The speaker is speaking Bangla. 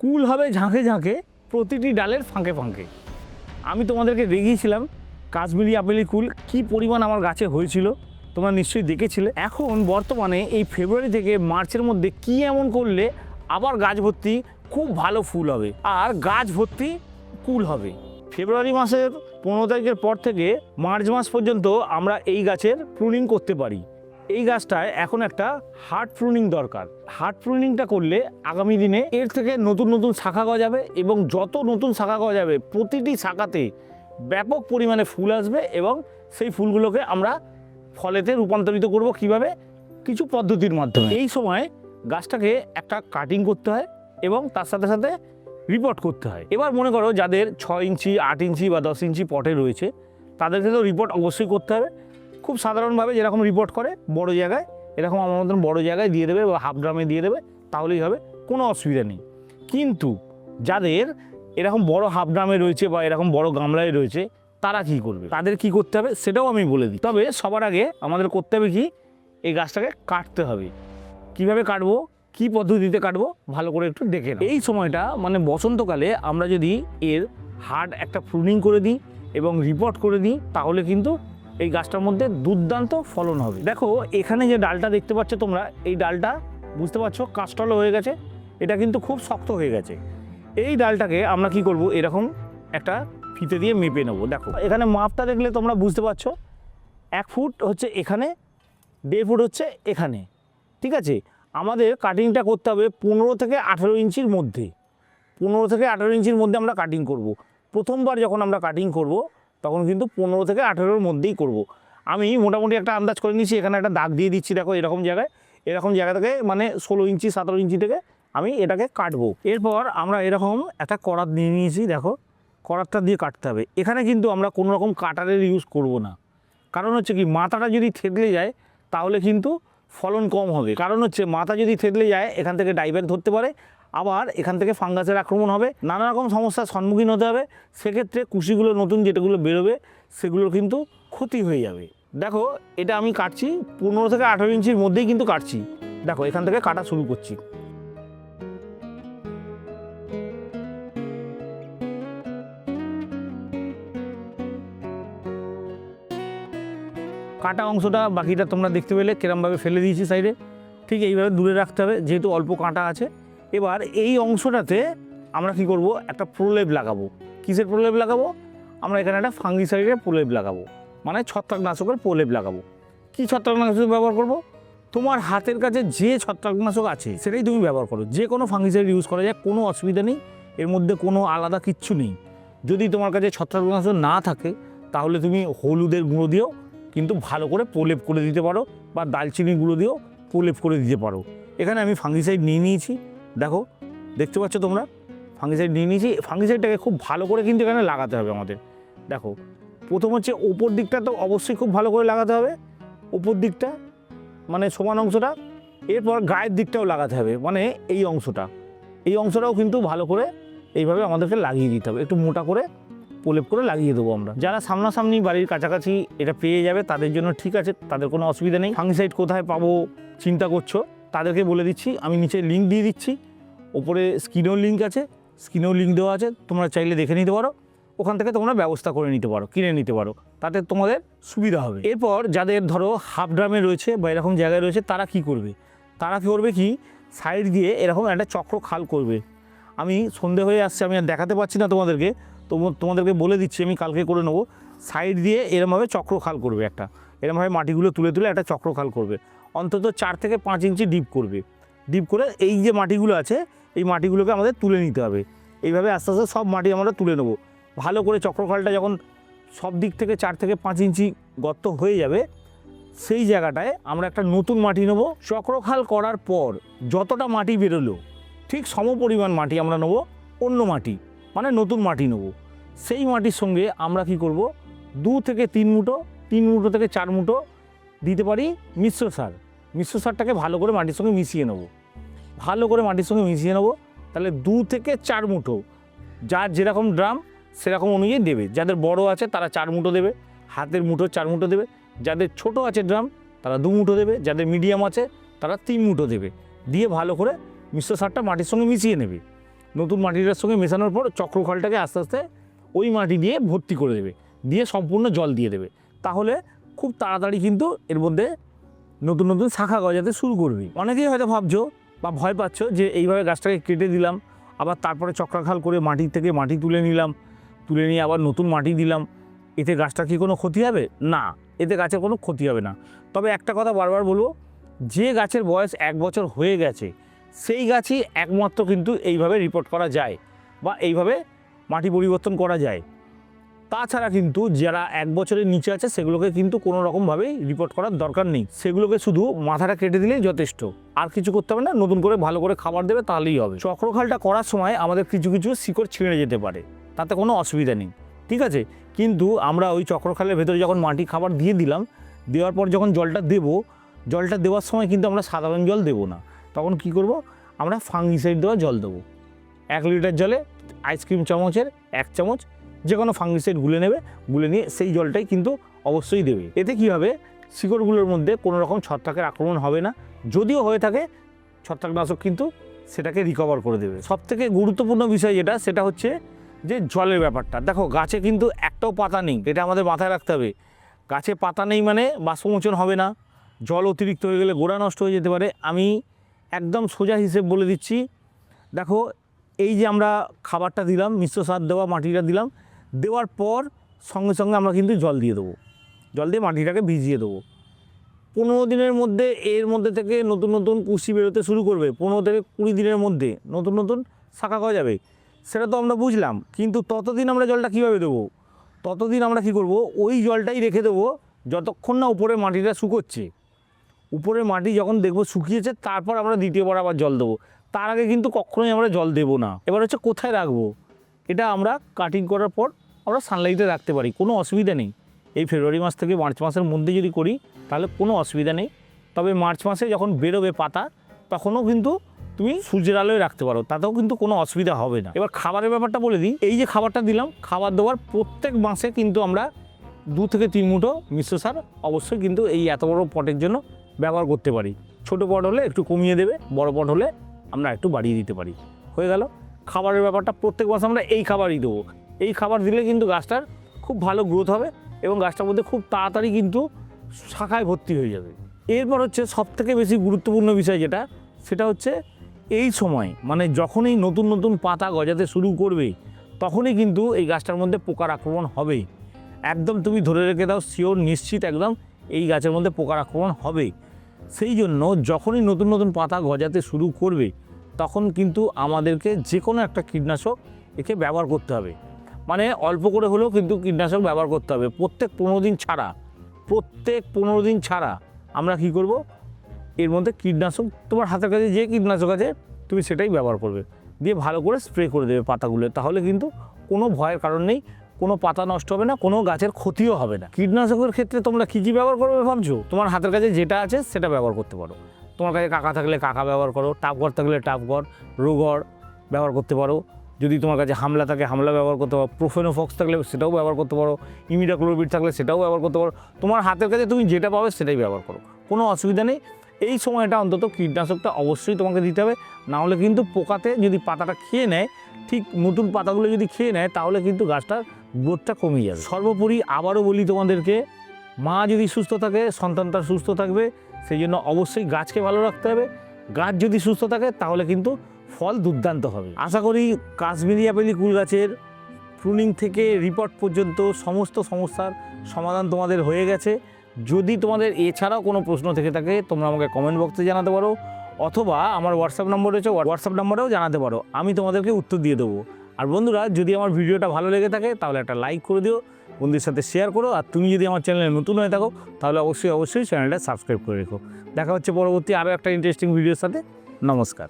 কুল হবে ঝাঁকে ঝাঁকে, প্রতিটি ডালের ফাঁকে ফাঁকে। আমি তোমাদেরকে দেখিয়েছিলাম কাশ্মীরি আপেলি কুল কি পরিমাণ আমার গাছে হয়েছিল, তোমরা নিশ্চয়ই দেখেছিলে। এখন বর্তমানে এই ফেব্রুয়ারি থেকে মার্চের মধ্যে কি এমন করলে আবার গাছ ভর্তি খুব ভালো ফুল হবে আর গাছ ভর্তি কুল হবে। ফেব্রুয়ারি মাসের 15 তারিখের পর থেকে মার্চ মাস পর্যন্ত আমরা এই গাছের প্রুনিং করতে পারি। এই গাছটায় এখন একটা হার্ড প্রুনিং দরকার। হার্ড প্রুনিংটা করলে আগামী দিনে এর থেকে নতুন নতুন শাখা গজাবে এবং যত নতুন শাখা গজাবে প্রতিটি শাখাতে ব্যাপক পরিমাণে ফুল আসবে এবং সেই ফুলগুলোকে আমরা ফলেতে রূপান্তরিত করব। কিভাবে? কিছু পদ্ধতির মাধ্যমে। এই সময় গাছটাকে একটা কাটিং করতে হয় এবং তার সাথে সাথে রিপোর্ট করতে হয়। এবার মনে করো যাদের 6 ইঞ্চি 8 ইঞ্চি বা 10 ইঞ্চি পটে রয়েছে তাদেরকে তো রিপোর্ট অবশ্যই করতে হবে। খুব সাধারণভাবে যেরকম রিপোর্ট করে বড় জায়গায়, এরকম আমার মতন বড় জায়গায় দিয়ে দেবে বা হাফ ড্রামে দিয়ে দেবে, তাহলেই হবে, কোনো অসুবিধা নেই। কিন্তু যাদের এরকম বড় হাফ ড্রামে রয়েছে বা এরকম বড় গামলায় রয়েছে তারা কি করবে, তাদের কি করতে হবে সেটাও আমি বলে দিই। তবে সবার আগে আমাদের করতে হবে কি, এই গাছটাকে কাটতে হবে। কিভাবে কাটবো, কি পদ্ধতিতে কাটবো ভালো করে একটু দেখে নাও। এই সময়টা মানে বসন্তকালে আমরা যদি এর হার্ড একটা প্রুনিং করে দিই এবং রিপোর্ট করে দিই তাহলে কিন্তু এই গাছটার মধ্যে দুর্দান্ত ফলন হবে। দেখো এখানে যে ডালটা দেখতে পাচ্ছ তোমরা, এই ডালটা বুঝতে পারছো কাস্টল হয়ে গেছে, এটা কিন্তু খুব শক্ত হয়ে গেছে। এই ডালটাকে আমরা কি করব, এরকম একটা ফিতে দিয়ে মেপে নেবো। দেখো এখানে মাপটা দেখলে তোমরা বুঝতে পারছো, 1 ফুট হচ্ছে এখানে, 1.5 ফুট হচ্ছে এখানে, ঠিক আছে। আমাদের কাটিংটা করতে হবে 15 থেকে 18 ইঞ্চির মধ্যে। 15 থেকে 18 ইঞ্চির মধ্যে আমরা কাটিং করব। প্রথমবার যখন আমরা কাটিং করব তখন কিন্তু 15 থেকে 18-র মধ্যেই করব। আমি মোটামুটি একটা আন্দাজ করে নিচ্ছি, এখানে একটা দাগ দিয়ে দিচ্ছি। দেখো এরকম জায়গা থেকে মানে 16 ইঞ্চি 17 ইঞ্চি থেকে আমি এটাকে কাটবো। এরপর আমরা এরকম একটা করাত নিয়ে নিয়েছি। দেখো করাতটা দিয়ে কাটতে হবে। এখানে কিন্তু আমরা কোনো রকম কাটারের ইউজ করব না, কারণ হচ্ছে কি মাথাটা যদি থেতলে যায় তাহলে কিন্তু ফলন কম হবে। কারণ হচ্ছে মাথা যদি থেতলে যায় এখান থেকে ডাইব্যাক ধরতে পারে, আবার এখান থেকে ফাঙ্গাসের আক্রমণ হবে, নানা রকম সমস্যার সম্মুখীন হতে হবে। সেক্ষেত্রে কুশিগুলো নতুন যেগুলো বেরোবে সেগুলোর কিন্তু ক্ষতি হয়ে যাবে। দেখো এটা আমি কাটছি 15 থেকে 18 ইঞ্চির মধ্যেই কিন্তু কাটছি। দেখো এখান থেকে কাটা শুরু করছি। কাটা অংশটা বাকিটা তোমরা দেখতে পেলে কিরমভাবে ফেলে দিয়েছি সাইডে, ঠিক এইভাবে দূরে রাখতে হবে যেহেতু অল্প কাঁটা আছে। এবার এই অংশটাতে আমরা কি করব, একটা প্রলেপ লাগাবো। কিসের প্রলেপ লাগাবো? আমরা এখানে একটা ফাঙ্গিসাইডের প্রলেপ লাগাবো, মানে ছত্রাকনাশকের প্রলেপ লাগাবো। কি ছত্রাকনাশক ব্যবহার করব? তোমার হাতের কাছে যে ছত্রাকনাশক আছে সেটাই তুমি ব্যবহার করো। যে কোনো ফাঙ্গিসাইড ইউজ করা যায়, কোনো অসুবিধা নেই, এর মধ্যে কোনো আলাদা কিচ্ছু নেই। যদি তোমার কাছে ছত্রাকনাশক না থাকে তাহলে তুমি হলুদের গুঁড়ো দিয়েও কিন্তু ভালো করে প্রলেপ করে দিতে পারো, বা দালচিনির গুঁড়ো দিয়েও প্রলেপ করে দিতে পারো। এখানে আমি ফাঙ্গিসাইড নিয়ে নিয়েছি। দেখো দেখতে পাচ্ছ তোমরা, ফাঙ্গিসাইড নিয়ে নিয়েছি। ফাঙ্গিসাইডটাকে খুব ভালো করে কিন্তু এখানে লাগাতে হবে আমাদের। দেখো প্রথম হচ্ছে ওপর দিকটা তো অবশ্যই খুব ভালো করে লাগাতে হবে, ওপর দিকটা মানে সমান অংশটা। এরপর গায়ের দিকটাও লাগাতে হবে, মানে এই অংশটাও কিন্তু ভালো করে এইভাবে আমাদেরকে লাগিয়ে দিতে হবে। একটু মোটা করে প্রলেপ করে লাগিয়ে দেবো আমরা। যারা সামনাসামনি বাড়ির কাছাকাছি এটা পেয়ে যাবে তাদের জন্য ঠিক আছে, তাদের কোনো অসুবিধা নেই। ফাঙ্গিসাইড কোথায় পাবো চিন্তা করছো, তাদেরকে বলে দিচ্ছি, আমি নিচে লিঙ্ক দিয়ে দিচ্ছি, ওপরে স্ক্রিনেও লিঙ্ক আছে, স্ক্রিনেও লিঙ্ক দেওয়া আছে, তোমরা চাইলে দেখে নিতে পারো। ওখান থেকে তোমরা ব্যবস্থা করে নিতে পারো, কিনে নিতে পারো, তাতে তোমাদের সুবিধা হবে। এরপর যাদের ধরো হাফ ড্রামে রয়েছে বা এরকম জায়গায় রয়েছে তারা কি করবে, কি সাইড দিয়ে এরকম একটা চক্র খাল করবে। আমি সন্ধে হয়ে আসছে, আমি আর দেখাতে পারছি না তোমাদেরকে, তোমাদেরকে বলে দিচ্ছি, আমি কালকে করে নেবো। সাইড দিয়ে এরমভাবে চক্র খাল করবে, একটা এরমভাবে মাটিগুলো তুলে তুলে একটা চক্র খাল করবে, অন্তত 4 থেকে 5 ইঞ্চি ডিপ করবে। ডিপ করে এই যে মাটিগুলো আছে এই মাটিগুলোকে আমাদের তুলে নিতে হবে। এইভাবে আস্তে আস্তে সব মাটি আমরা তুলে নেবো। ভালো করে চক্রখালটা যখন সব দিক থেকে 4 থেকে 5 ইঞ্চি গর্ত হয়ে যাবে সেই জায়গাটায় আমরা একটা নতুন মাটি নেব। চক্রখাল করার পর যতটা মাটি বেরোলো ঠিক সমপরিমাণ মাটি আমরা নেবো, অন্য মাটি মানে নতুন মাটি নেব। সেই মাটির সঙ্গে আমরা কি করব, 2 থেকে 3 মুঠো, 3 মুঠো থেকে 4 মুঠো দিতে পারি মিশ্র সার। মিশ্র সারটাকে ভালো করে মাটির সঙ্গে মিশিয়ে নেব, তাহলে 2 থেকে 4 মুঠো, যার যেরকম ড্রাম সেরকম অনুযায়ী দেবে। যাদের বড় আছে তারা 4 মুঠো দেবে, হাতের মুঠো 4 মুঠো দেবে। যাদের ছোট আছে ড্রাম তারা 2 মুঠো দেবে, যাদের মিডিয়াম আছে তারা 3 মুঠো দেবে। দিয়ে ভালো করে মিশ্র সারটা মাটির সঙ্গে মিশিয়ে নেবে। নতুন মাটিটার সঙ্গে মেশানোর পর চক্রখালটাকে আস্তে আস্তে ওই মাটি দিয়ে ভর্তি করে দেবে, দিয়ে সম্পূর্ণ জল দিয়ে দেবে। তাহলে খুব তাড়াতাড়ি কিন্তু এর মধ্যে নতুন নতুন শাখা গজাতে শুরু করবে। অনেকেই হয়তো ভাবছো বা ভয় পাচ্ছ যে এইভাবে গাছটাকে কেটে দিলাম, আবার তারপরে চক্রাখাল করে মাটি থেকে মাটি তুলে নিলাম, তুলে নিয়ে আবার নতুন মাটি দিলাম, এতে গাছটা কি কোনো ক্ষতি হবে? না, এতে গাছের কোনো ক্ষতি হবে না। তবে একটা কথা বারবার বলবো, যে গাছের বয়স 1 বছর হয়ে গেছে সেই গাছই একমাত্র কিন্তু এইভাবে রিপোর্ট করা যায় বা এইভাবে মাটি পরিবর্তন করা যায়। তাছাড়া কিন্তু যারা 1 বছরের নিচে আছে সেগুলোকে কিন্তু কোনো রকমভাবেই রিপোর্ট করার দরকার নেই। সেগুলোকে শুধু মাথাটা কেটে দিলেই যথেষ্ট, আর কিছু করতে হবে না। নতুন করে ভালো করে খাবার দেবে, তাহলেই হবে। চক্রখালটা করার সময় আমাদের কিছু কিছু শিকড় ছিঁড়ে যেতে পারে, তাতে কোনো অসুবিধা নেই, ঠিক আছে। কিন্তু আমরা ওই চক্রখালের ভেতরে যখন মাটি খাবার দিয়ে দিলাম, দেওয়ার পর যখন জলটা দেবো, জলটা দেওয়ার সময় কিন্তু আমরা সাধারণ জল দেবো না। তখন কি করব, আমরা ফাঙ্গিসাইড দেওয়া জল দেবো। 1 লিটার জলে আইসক্রিম চামচের 1 চামচ যে কোনো ফাঙ্গিসাইড গুলে নেবে, গুলে নিয়ে সেই জলটাই কিন্তু অবশ্যই দেবে। এতে কী হবে, শিকড়গুলোর মধ্যে কোনো রকম ছত্রাকের আক্রমণ হবে না। যদিও হয়ে থাকে, ছত্রাকনাশক কিন্তু সেটাকে রিকভার করে দেবে। সবথেকে গুরুত্বপূর্ণ বিষয় যেটা, সেটা হচ্ছে যে জলের ব্যাপারটা। দেখো, গাছে কিন্তু একটাও পাতা নেই, এটা আমাদের মাথায় রাখতে হবে। গাছে পাতা নেই মানে বাষ্পমোচন হবে না, জল অতিরিক্ত হয়ে গেলে গোড়া নষ্ট হয়ে যেতে পারে। আমি একদম সোজা হিসেব বলে দিচ্ছি। দেখো, এই যে আমরা খাবারটা দিলাম, মিশ্র সার দেওয়া মাটিটা দিলাম, দেওয়ার পর সঙ্গে সঙ্গে আমরা কিন্তু জল দিয়ে দেবো, জল দিয়ে মাটিটাকে ভিজিয়ে দেবো। 15 দিনের মধ্যে এর মধ্যে থেকে নতুন নতুন কুশি বেরোতে শুরু করবে। 15 থেকে 20 দিনের মধ্যে নতুন নতুন শাখা হয়ে যাবে, সেটা তো আমরা বুঝলাম। কিন্তু ততদিন আমরা জলটা কীভাবে দেবো? ততদিন আমরা কি করব, ওই জলটাই রেখে দেবো যতক্ষণ না উপরে মাটিটা শুকোচ্ছে। উপরের মাটি যখন দেখবো শুকিয়েছে, তারপর আমরা দ্বিতীয়বার আবার জল দেবো। তার আগে কিন্তু কখনোই আমরা জল দেবো না। এবার হচ্ছে কোথায় রাখবো, এটা আমরা কাটিং করার পর আমরা সানলাইটে রাখতে পারি, কোনো অসুবিধা নেই। এই ফেব্রুয়ারি মাস থেকে মার্চ মাসের মধ্যে যদি করি তাহলে কোনো অসুবিধা নেই। তবে মার্চ মাসে যখন বেরোবে পাতা, তখনও কিন্তু তুমি সূর্যের আলোয় রাখতে পারো, তাতেও কিন্তু কোনো অসুবিধা হবে না। এবার খাবারের ব্যাপারটা বলে দিই। এই যে খাবারটা দিলাম, খাবার দেওয়ার প্রত্যেক মাসে কিন্তু আমরা 2 থেকে 3 মুঠো মিশ্র সার অবশ্যই কিন্তু এই এত বড় পটের জন্য ব্যবহার করতে পারি। ছোটো পট হলে একটু কমিয়ে দেবে, বড় পট হলে আমরা একটু বাড়িয়ে দিতে পারি। হয়ে গেল। খাবারের ব্যাপারটা প্রত্যেক মাসে আমরা এই খাবারই দেবো। এই খাবার দিলে কিন্তু গাছটার খুব ভালো গ্রোথ হবে এবং গাছটার মধ্যে খুব তাড়াতাড়ি কিন্তু শাখায় ভর্তি হয়ে যাবে। এরপর হচ্ছে সবথেকে বেশি গুরুত্বপূর্ণ বিষয় যেটা, সেটা হচ্ছে এই সময়, মানে যখনই নতুন নতুন পাতা গজাতে শুরু করবে, তখনই কিন্তু এই গাছটার মধ্যে পোকার আক্রমণ হবে। একদম তুমি ধরে রেখে দাও, শিওর, নিশ্চিত একদম এই গাছের মধ্যে পোকার আক্রমণ হবে। সেই জন্য যখনই নতুন নতুন পাতা গজাতে শুরু করবে, তখন কিন্তু আমাদেরকে যে কোনো একটা কীটনাশক একে ব্যবহার করতে হবে। মানে অল্প করে হলেও কিন্তু কীটনাশক ব্যবহার করতে হবে। প্রত্যেক 15 দিন ছাড়া আমরা কি করব, এর মধ্যে কীটনাশক, তোমার হাতের কাছে যে কীটনাশক আছে তুমি সেটাই ব্যবহার করবে, দিয়ে ভালো করে স্প্রে করে দেবে পাতাগুলো। তাহলে কিন্তু কোনো ভয়ের কারণ নেই, কোনো পাতা নষ্ট হবে না, কোনো গাছের ক্ষতিও হবে না। কীটনাশকের ক্ষেত্রে তোমরা কী কী ব্যবহার করবে ভাবছো? তোমার হাতের কাছে যেটা আছে সেটা ব্যবহার করতে পারো। তোমার কাছে কাকা থাকলে কাকা ব্যবহার করো, টাপঘর থাকলে টাপঘর, রোগর ব্যবহার করতে পারো। যদি তোমার কাছে হামলা থাকে হামলা ব্যবহার করতে পারো, প্রোফেনোফক্স থাকলে সেটাও ব্যবহার করতে পারো, ইমিডাক্লোপিড থাকলে সেটাও ব্যবহার করতে পারো। তোমার হাতের কাছে তুমি যেটা পাবে সেটাই ব্যবহার করো, কোনো অসুবিধা নেই। এই সময়টা অন্তত কীটনাশকটা অবশ্যই তোমাকে দিতে হবে, নাহলে কিন্তু পোকাতে যদি পাতাটা খেয়ে নেয়, ঠিক নতুন পাতাগুলো যদি খেয়ে নেয়, তাহলে কিন্তু গাছটার গ্রোথটা কমে যাবে। সর্বোপরি আবারও বলি তোমাদেরকে, মা যদি সুস্থ থাকে সন্তান তার সুস্থ থাকবে, সেই জন্য অবশ্যই গাছকে ভালো রাখতে হবে। গাছ যদি সুস্থ থাকে তাহলে কিন্তু ফল দুর্দান্ত হবে। আশা করি কাশ্মীরি অ্যাপেলি কুল গাছের প্রুনিং থেকে রিপোর্ট পর্যন্ত সমস্ত সমস্যার সমাধান তোমাদের হয়ে গেছে। যদি তোমাদের এছাড়াও কোনো প্রশ্ন থেকে থাকে, তোমরা আমাকে কমেন্ট বক্সে জানাতে পারো, অথবা আমার হোয়াটসঅ্যাপ নম্বর রয়েছে, হোয়াটসঅ্যাপ নম্বরেও জানাতে পারো, আমি তোমাদেরকে উত্তর দিয়ে দেবো। আর বন্ধুরা, যদি আমার ভিডিওটা ভালো লেগে থাকে তাহলে একটা লাইক করে দিও, বন্ধুদের সাথে শেয়ার করো। আর তুমি যদি আমার চ্যানেলে নতুন হয়ে থাকো তাহলে অবশ্যই চ্যানেলটা সাবস্ক্রাইব করে রেখো। দেখা হচ্ছে পরবর্তী আরও একটা ইন্টারেস্টিং ভিডিওর সাথে। নমস্কার।